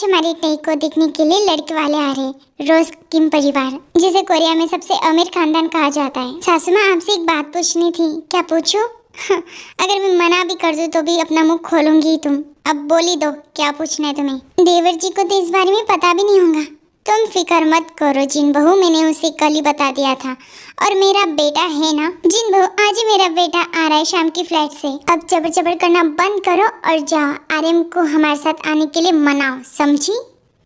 हमारे टेक को देखने के लिए लड़के वाले आ रहे। रोज किम परिवार, जिसे कोरिया में सबसे अमीर खानदान कहा जाता है। सासू माँ, आपसे एक बात पूछनी थी। क्या पूछूं? अगर मैं मना भी कर दूं तो भी अपना मुंह खोलूंगी तुम। अब बोली दो, क्या पूछना है तुम्हें? देवर जी को तो इस बारे में पता भी नहीं होगा। तुम फिक्र मत करो जिन बहू, मैंने उसे कल ही बता दिया था। और मेरा बेटा है ना जिन बहू, आज ही मेरा बेटा आ रहा है शाम की फ्लाइट से। अब जबर जबर करना बंद करो और जाओ आर्यन को हमारे साथ आने के लिए मनाओ, समझी?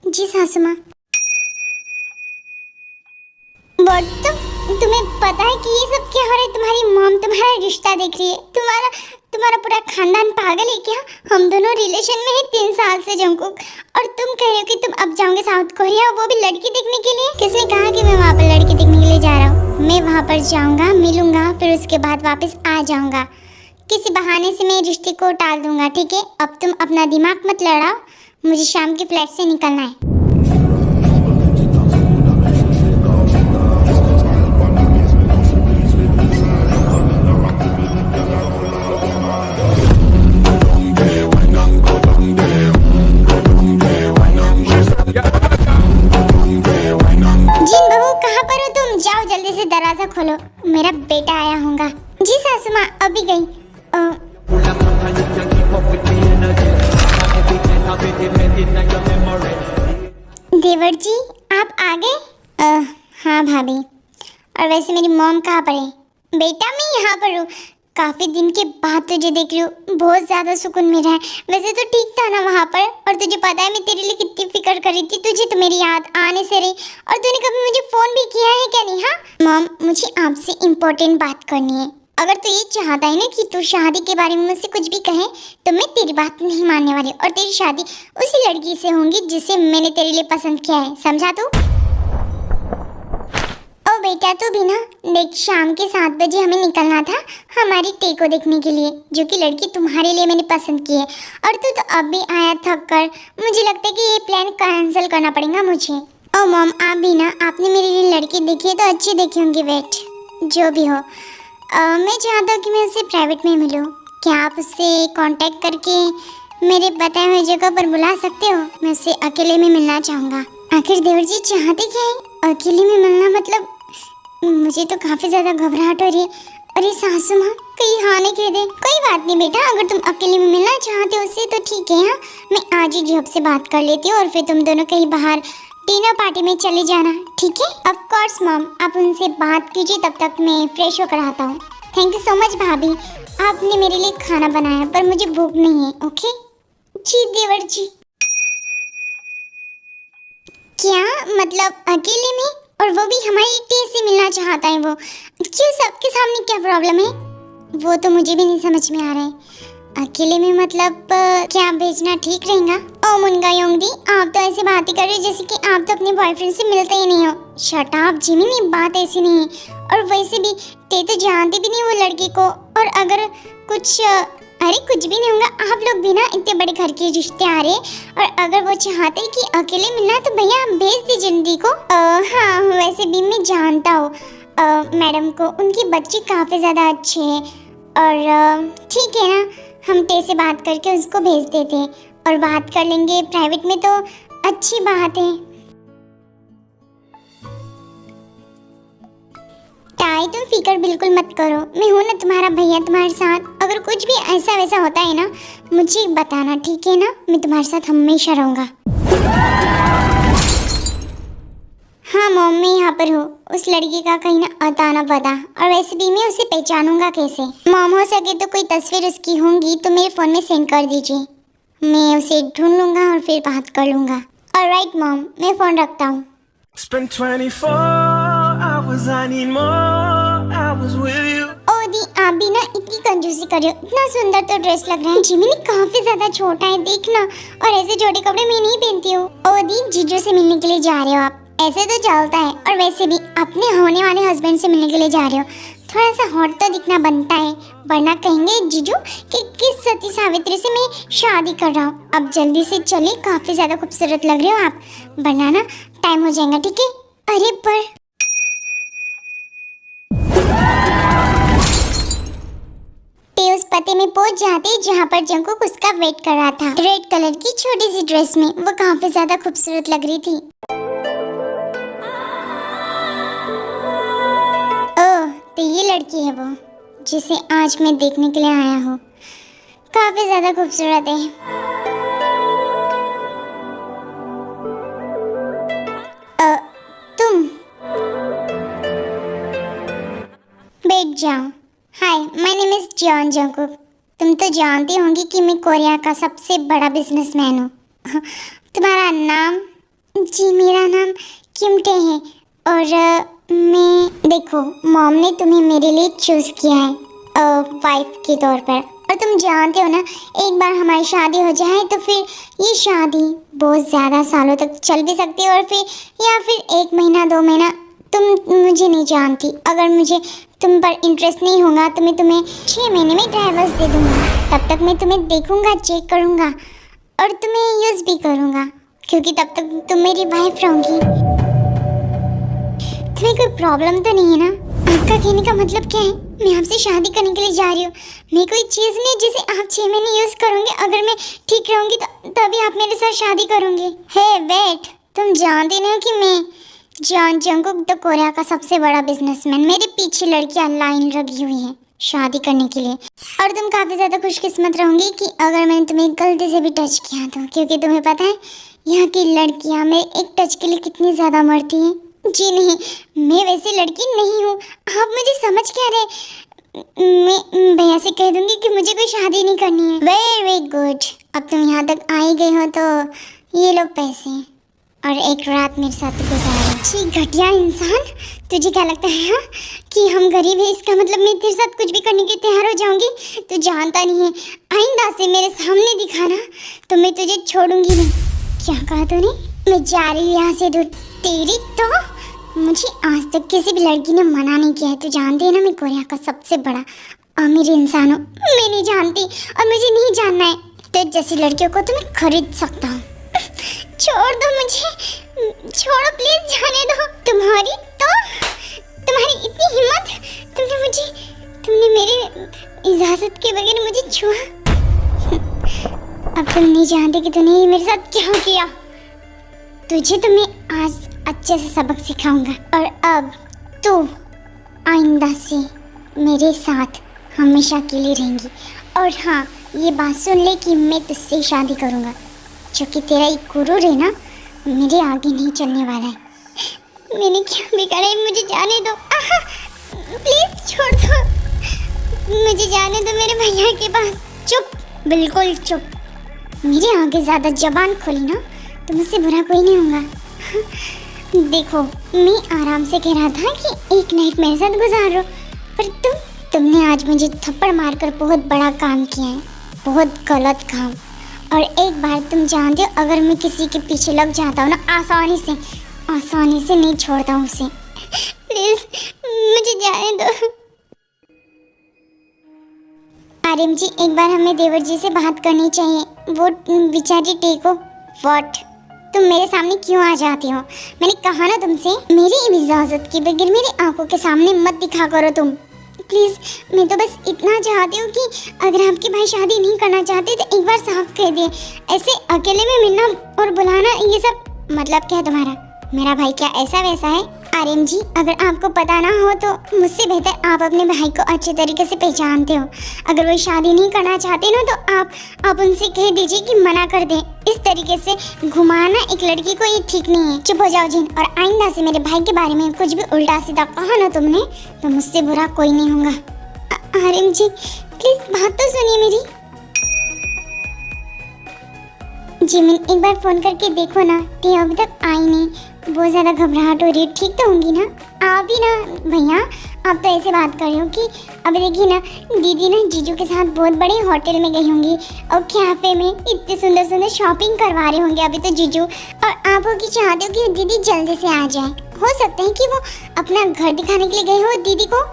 जी सासू माँ। तुम्हें पता है कि ये सब क्या हो रहा है? तुम्हारी मॉम तुम्हारा रिश्ता देख रही है। तुम्हारा पूरा खानदान पागल है क्या? हम दोनों रिलेशन में हैं 3 साल से जंकुक, और तुम कह रहे हो कि तुम अब जाओगे साउथ कोरिया, वो भी लड़की देखने के लिए? किसने कहा कि मैं वहाँ पर लड़की देखने के लिए जा रहा हूँ? मैं वहाँ पर जाऊँगा, मिलूंगा, फिर उसके बाद वापस आ जाऊँगा। किसी बहाने से मैं रिश्ते को टाल दूंगा, ठीक है? अब तुम अपना दिमाग मत लड़ाओ, मुझे शाम की फ्लाइट से निकलना है। जल्दी से दरवाजा खोलो, मेरा बेटा आया होगा। जी सासू माँ, अभी गई। देवर जी, आप आ गए? हाँ भाभी। और वैसे मेरी मॉम कहाँ पर है? बेटा मैं यहाँ पर हूँ। काफी दिन के बाद तुझे देख रही हूँ, बहुत ज्यादा सुकून मिला है। वैसे तो ठीक था ना वहाँ पर, और तुझे पता है मैं तेरे लिए कितनी फिक्र कर रही थी। तुझे तो मेरी याद आने से रही, और तूने कभी मुझे फोन भी किया है क्या? नहीं। हाँ मॉम, मुझे आपसे इम्पोर्टेंट बात करनी है। अगर तू ये चाहता है ना कि तू शादी के बारे में मुझसे कुछ भी कहे, तो मैं तेरी बात नहीं मानने वाली, और तेरी शादी उसी लड़की से होगी जिसे मैंने तेरे लिए पसंद किया है, समझा तू? ओ बेटा, तू भी ना देख, शाम के 7 बजे हमें निकलना था हमारी टे को देखने के लिए, जो कि लड़की तुम्हारे लिए मैंने पसंद की है। और तू तो अब भी आया थक कर। मुझे लगता है कि ये प्लान कैंसिल करना पड़ेगा मुझे। ओ मॉम, आप भी ना, आपने मेरे लिए लड़की देखी है तो अच्छी देखी होंगी। वेट, जो भी हो, मैं चाहता हूँ कि मैं उससे प्राइवेट में मिलूँ। क्या आप उससे कांटेक्ट करके मेरे बताए हुए जगह पर बुला सकते हो? मैं उससे अकेले में मिलना चाहूँगा। आखिर देवर जी चाहते क्या है? अकेले में मिलना मतलब? मुझे तो काफी ज्यादा घबराहट हो रही है। अरे सासू माँ, कहीं हाँ नहीं कह दे। कोई बात नहीं बेटा, अगर तुम अकेले में मिलना चाहते हो उससे तो ठीक है। हाँ, मैं आज ही जॉब से बात कर लेती हूँ, और फिर तुम दोनों कहीं बाहर डिनर पार्टी में चले जाना, ठीक है? ऑफ कोर्स मॉम, आप उनसे बात कीजिए, तब तक मैं फ्रेश होकर आता हूँ। थैंक यू सो मच भाभी, आपने मेरे लिए खाना बनाया, पर मुझे भूख नहीं है। ओके जी देवर जी। क्या मतलब अकेले में? और वो भी हमारी टेस्ट से मिलना चाहता है वो? क्यों, सबके सामने क्या प्रॉब्लम है? वो तो मुझे भी नहीं समझ में आ रहा है। अकेले में मतलब क्या भेजना ठीक रहेगा? ओ मुनगा योंगदी, आप तो ऐसे बात ही कर रहे हो जैसे कि आप तो अपने बॉयफ्रेंड से मिलते ही नहीं हो। शट अप जिमिनी, बात ऐसी नहीं है। और वैसे भी ते तो जानते भी नहीं वो लड़की को, और अगर कुछ अरे कुछ भी नहीं होगा। आप लोग भी ना इतने बड़े घर के रिश्ते आ रहे, और अगर वो चाहते कि अकेले मिलना तो भैया भेज दीजिए जिंदगी को। हाँ, वैसे भी मैं जानता हूँ मैडम को, उनके बच्चे काफ़ी ज़्यादा अच्छे हैं। और ठीक है ना, हम ते से बात करके उसको भेज देते हैं, और बात कर लेंगे प्राइवेट में तो अच्छी बात है। ताई, तुम फिक्र बिल्कुल मत करो, मैं हूँ ना तुम्हारा भैया तुम्हारे साथ। अगर कुछ भी ऐसा वैसा होता है ना, मुझे बताना, ठीक है ना? मैं तुम्हारे साथ हमेशा रहूँगा। हाँ मॉम, मैं यहाँ पर हूँ। उस लड़की का कहीं ना अता ना पता, और वैसे भी मैं उसे पहचानूंगा कैसे? मॉम, हो सके तो कोई तस्वीर उसकी होंगी तो मेरे फ़ोन में सेंड कर दीजिए, मैं उसे ढूंढ लूँगा और फिर बात कर लूँगा। ऑलराइट मॉम, मैं फ़ोन रखता हूँ। Spent 24 hours, I need more hours with you. ओ दी, आप भी ना इतनी कंजूसी कर रहे हो। इतना सुंदर तो ड्रेस लग रहा है। जिमिनी काफी ज्यादा छोटा है, देखना। और ऐसे छोटे कपड़े मैं नहीं पहनती हूँ। ओ दी, जीजू से मिलने के लिए जा रहे हो आप? ऐसे तो चलता है। और वैसे भी अपने होने वाले हस्बैंड से मिलने के लिए जा रहे हो, थोड़ा सा हॉट तो दिखना बनता है, वरना कहेंगे जीजू कि किस सती सावित्री से मैं शादी कर रहा हूँ। अब जल्दी से चलिए, काफी ज्यादा खूबसूरत लग रहे हो आप, वरना ना टाइम हो जाएगा, ठीक है? अरे पर पते में पहुंच जाते जहाँ पर जंगकुक उसका वेट कर रहा था। रेड कलर की छोटी सी ड्रेस में वो काफी ज्यादा खूबसूरत लग रही थी। ओह, तो ये लड़की है वो जिसे आज मैं देखने के लिए आया हूँ। काफी ज्यादा खूबसूरत है। तुम बैठ जाओ। Hi, my name is John Jungkook. तुम तो जानती होंगी कि मैं कोरिया का सबसे बड़ा बिजनेसमैन हूँ। तुम्हारा नाम? जी, मेरा नाम किम टे है और मैं देखो, मॉम ने तुम्हें मेरे लिए चूज किया है वाइफ के तौर पर। और तुम जानते हो ना, एक बार हमारी शादी हो जाए तो फिर ये शादी बहुत ज़्यादा सालों तक चल भी सकती है और फिर या फिर 1 महीना 2 महीना। तुम मुझे नहीं जानती, अगर मुझे तुम पर इंटरेस्ट नहीं होगा तो मैं तुम्हें 6 महीने में डाइवोर्स दे दूँगा। तब तक मैं तुम्हें देखूँगा, चेक करूँगा और तुम्हें यूज़ भी करूँगा, क्योंकि तब तक तुम मेरी वाइफ रहोगी। तुम्हें कोई प्रॉब्लम तो नहीं है ना? आपका कहने का मतलब क्या है? मैं आपसे शादी करने के लिए जा रही हूँ। मैं कोई चीज़ नहीं जिसे आप 6 महीने यूज़ करोगे। अगर मैं ठीक रहूँगी तो तभी आप मेरे साथ शादी करोगे। हे वेट, तुम जानती नहीं हो कि मैं जॉन जंगकुक द कोरिया का सबसे बड़ा बिजनेसमैन। मेरे पीछे लड़कियां लाइन लगी हुई हैं शादी करने के लिए। और तुम काफ़ी ज़्यादा खुशकिस्मत रहोगी कि अगर मैंने तुम्हें गलती से भी टच किया तो, क्योंकि तुम्हें पता है यहाँ की लड़कियाँ मेरे एक टच के लिए कितनी ज़्यादा मरती हैं। जी नहीं, मैं वैसी लड़की नहीं हूँ। आप मुझे समझ क्या रहे? मैं भैया से कह दूंगी कि मुझे कोई शादी नहीं करनी है। वेरी गुड, अब तुम यहाँ तक आ ही गई हो तो ये लो पैसे और एक रात मेरे साथ गुजारो। छी घटिया इंसान, तुझे क्या लगता है हाँ कि हम गरीब हैं इसका मतलब मैं तेरे साथ कुछ भी करने के तैयार हो जाऊंगी? तू जानता नहीं है, आइंदा से मेरे सामने दिखाना तो मैं तुझे छोड़ूंगी नहीं। क्या कहा तूने? मैं जा रही हूँ यहाँ से दूर। तेरी तो मुझे आज तक किसी भी लड़की ने मना नहीं किया है। तू जानती है ना, मैं कोरिया का सबसे बड़ा अमीर इंसान हूँ। मैं नहीं जानती और मुझे नहीं जानना है। तो जैसी लड़कियों को तो मैं खरीद सकता हूँ। छोड़ दो मुझे, छोड़ो प्लीज, जाने दो। तुम्हारी इतनी हिम्मत, तुमने मेरे इजाजत के बगैर मुझे छुआ। अब तुम नहीं जानते कि तूने मेरे साथ क्या किया। तुझे तो मैं आज अच्छे से सबक सिखाऊंगा। और अब तू आइंदा से मेरे साथ हमेशा के लिए रहेंगी। और हाँ, ये बात सुन ले कि मैं तुझसे शादी करूंगा, जो कि तेरा एक गुरूर है ना, मेरे आगे नहीं चलने वाला है। मैंने क्या बिगाड़ा है? मुझे जाने दो। प्लीज छोड़ दो, मुझे जाने दो मेरे भैया के पास। चुप, बिल्कुल चुप। मेरे आगे ज़्यादा जबान खोली ना तो मुझसे बुरा कोई नहीं होगा। देखो, मैं आराम से कह रहा था कि एक नाइट मेरे साथ गुजारो, पर तुमने आज मुझे थप्पड़ मारकर बहुत बड़ा काम किया है, बहुत गलत काम। और एक बार तुम जानते हो, अगर मैं किसी के पीछे लग जाता हूँ ना, आसानी से नहीं छोड़ता हूँ उसे। प्लीज मुझे जाने दो। आर्यम जी, एक बार हमें देवर जी से बात करनी चाहिए। वो बेचारी टेको। व्हाट? तुम मेरे सामने क्यों आ जाती हो? मैंने कहा ना तुमसे, मेरी इजाज़त के बगैर मेरी आंखों के सामने मत दिखा करो तुम। प्लीज़, मैं तो बस इतना चाहती हूँ कि अगर आपके भाई शादी नहीं करना चाहते तो एक बार साफ कह दिए। ऐसे अकेले में मिलना और बुलाना, ये सब मतलब क्या है तुम्हारा? मेरा भाई क्या ऐसा वैसा है? आर्यन जी, अगर आपको पता ना हो तो मुझसे बेहतर आप अपने भाई को अच्छे तरीके से पहचानते हो। अगर वो शादी नहीं करना चाहते ना तो आप उनसे कह दीजिए कि मना कर दें। इस तरीके से घुमाना एक लड़की को ये ठीक नहीं है। चुप हो जाओ जिन, और आइंदा से मेरे भाई के बारे में कुछ भी उल्टा सीधा कहा ना तुमने तो मुझसे बुरा कोई नहीं होगा। आर्यन जी प्लीज बात तो सुनिए मेरी। जिमिन, एक बार फोन करके देखो ना, टी अभी तक आई नहीं, बहुत ज़्यादा घबराहट हो रही है। ठीक तो होंगी ना? आप भी ना भैया, आप तो ऐसे बात कर रहे हो कि अभी देखिए ना, दीदी ना जीजू के साथ बहुत बड़े होटल में गई होंगी और कैफे में इतने सुंदर सुंदर शॉपिंग करवा रहे होंगे अभी तो जीजू, और आप हो कि चाहते हो कि दीदी जल्दी से आ जाए। हो सकता है कि वो अपना घर दिखाने के लिए गए हो दीदी को।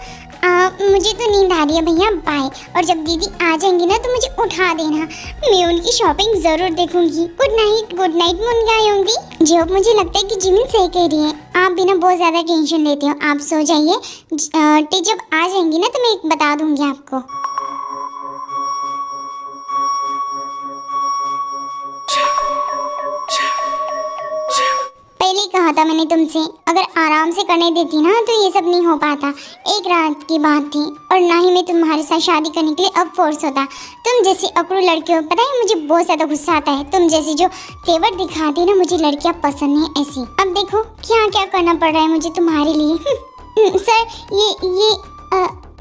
मुझे तो नींद आ रही है भैया, बाय। और जब दीदी आ जाएंगी ना तो मुझे उठा देना, मैं उनकी शॉपिंग ज़रूर देखूंगी। गुड नाइट मुन्गाई होंगी। जो मुझे लगता है कि जिमिन सही कह रही है, आप भी ना बहुत ज़्यादा टेंशन लेते हो। आप सो जाइए, जब आ जाएंगी ना तो मैं बता दूंगी आपको। था मैंने तुमसे। अगर आराम से करने देती ना तो ये सब नहीं हो पाता। एक रात की बात थी और ना ही मैं तुम्हारे साथ शादी करने के लिए अब फोर्स होता। तुम जैसी अकड़ू लड़की हो, पता है मुझे बहुत ज़्यादा गुस्सा आता है। तुम जैसी जो तेवर दिखाती है ना, मुझे लड़कियाँ पसंद नहीं ऐसी। अब देखो क्या क्या करना पड़ रहा है मुझे तुम्हारे लिए। सर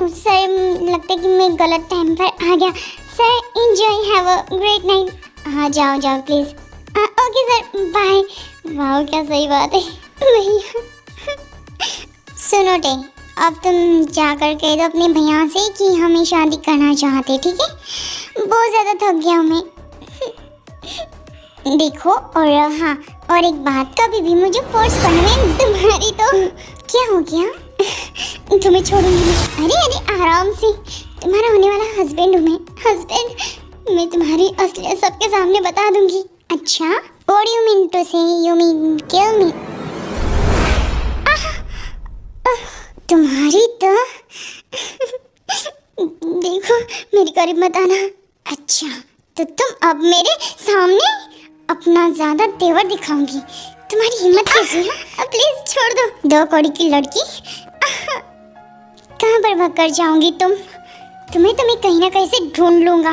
सर लगता है कि मैं गलत टाइम पर आ गया। Sir enjoy, have a great night. हाँ जाओ जाओ प्लीज़। Okay sir, bye. वाह क्या सही बात है भैया। सुनो टे, अब तुम जाकर कह दो अपने भैया से कि हमें शादी करना चाहते, ठीक है? बहुत ज़्यादा थक गया हूँ मैं। देखो और हाँ, और एक बात, कभी भी मुझे फोर्स करने में तुम्हारी तो क्या हो गया? तुम्हें छोड़ूंगी नहीं। अरे अरे आराम से, तुम्हारा होने वाला हस्बैंड हूँ मैं। हस्बैंड, मैं तुम्हारी असलियत सबके सामने बता दूंगी। अच्छा, व्हाट यू मीन टू से? यू मीन किल मी? तुम्हारी तो देखो मेरी करीब मत आना। अच्छा तो तुम अब मेरे सामने अपना ज्यादा तेवर दिखाऊंगी। तुम्हारी हिम्मत कैसी है? प्लीज छोड़ दो। 2 कौड़ी की लड़की, कहाँ पर भाग कर जाओगी तुम? तुम्हें तो मैं कहीं ना कहीं से ढूंढ लूंगा।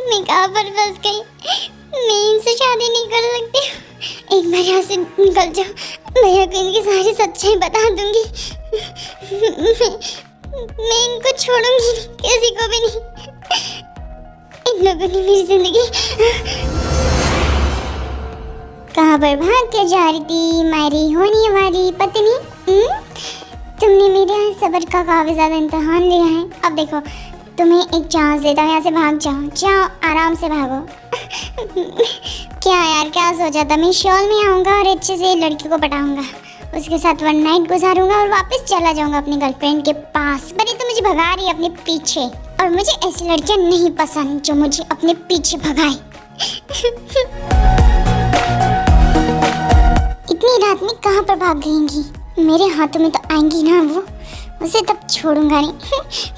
मैं कहाँ पर फंस गई? मैं इनसे शादी नहीं कर सकती। एक बार यहाँ से निकल जाओ, भैया को इनकी सारी सच्चाई बता दूंगी। मैं इनको छोड़ूंगी किसी को भी नहीं। इन लोगों ने मेरी जिंदगी कहाँ पर भाग के जा रही थी मेरी होने वाली पत्नी? तुमने मेरे सब्र का काफी ज्यादा इम्तिहान लिया है। अब देखो तुम्हें एक चांस देता हूँ, यहाँ से भाग जाओ। जाओ आराम से भागो। क्या यार, क्या सोचा था? मैं शॉल में आऊँगा और अच्छे से लड़की को पटाऊँगा, उसके साथ 1 नाइट गुजारूंगा और वापस चला जाऊँगा अपनी गर्लफ्रेंड के पास। पर ये तो मुझे भगा रही है अपने पीछे, और मुझे ऐसी लड़कियाँ नहीं पसंद जो मुझे अपने पीछे भगाए। इतनी रात में कहाँ पर भाग गएंगी? मेरे हाथों में तो आएंगी ना वो, उसे तब छोड़ूंगा नहीं।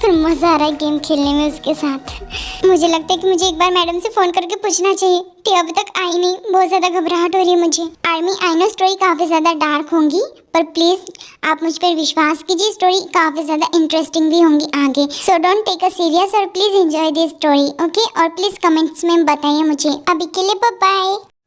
फिर मज़ा आ रहा है गेम खेलने में उसके साथ। मुझे लगता है कि मुझे एक बार मैडम से फ़ोन करके पूछना चाहिए कि अभी तक आई नहीं। बहुत ज़्यादा घबराहट हो रही है मुझे। आर्मी आई नो स्टोरी काफ़ी ज़्यादा डार्क होंगी, पर प्लीज़ आप मुझ पर विश्वास कीजिए, स्टोरी काफ़ी ज़्यादा इंटरेस्टिंग भी होंगी आगे। So don't take a serious और please enjoy this story, okay? और प्लीज़ कमेंट्स में बताइए मुझे। अभी के लिए बाय बाय।